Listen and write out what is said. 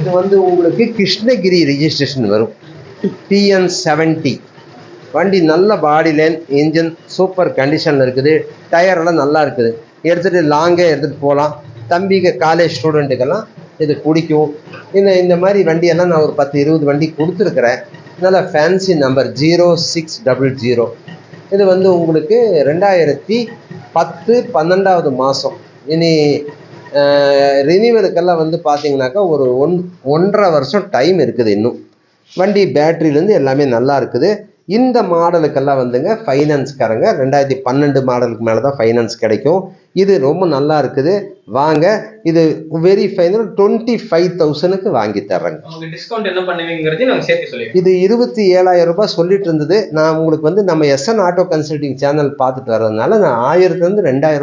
இது வந்து உங்களுக்கு கிருஷ்ணகிரி ரிஜிஸ்ட்ரேஷன் வரும். TN70 வண்டி நல்ல பாடி லைன், இன்ஜின் சூப்பர் கண்டிஷனில் இருக்குது. டயரெல்லாம் நல்லா இருக்குது. எடுத்துகிட்டு லாங்கே எடுத்துகிட்டு போகலாம். தம்பிக்கு காலேஜ் ஸ்டூடெண்ட்டுக்கெல்லாம் இது பிடிக்கும். இந்த மாதிரி வண்டியெல்லாம் நான் ஒரு 10-20 வண்டி கொடுத்துருக்குறேன். நல்ல ஃபேன்சி நம்பர் 0600. இது வந்து உங்களுக்கு 2010 12வது மாதம். இனி ரினிவலுக்கெல்லாம் வந்து பார்த்தீங்கன்னாக்கா ஒரு 1.5 வருஷம் டைம் இருக்குது இன்னும். வண்டி பேட்டரியிலேருந்து எல்லாமே நல்லா இருக்குது. இந்த மாடலுக்கெல்லாம் வந்துங்க ஃபைனான்ஸ்காரங்க 2012 மாடலுக்கு மேலே தான் ஃபைனான்ஸ் கிடைக்கும். இது ரொம்ப நல்லா இருக்குது. வாங்க, இது வெரி ஃபைனல் 25,000க்கு வாங்கி தர்றேங்க. டிஸ்கவுண்ட் என்ன பண்ணுவீங்கிறது நாங்கள் சேர்த்து சொல்லிடுறோம். இது 27,000 ரூபாய் சொல்லிட்டு இருந்தது. நான் உங்களுக்கு வந்து நம்ம SN ஆட்டோ கன்சல்டிங் சேனல் பார்த்துட்டு வர்றதுனால நான் 1000லேருந்து 2000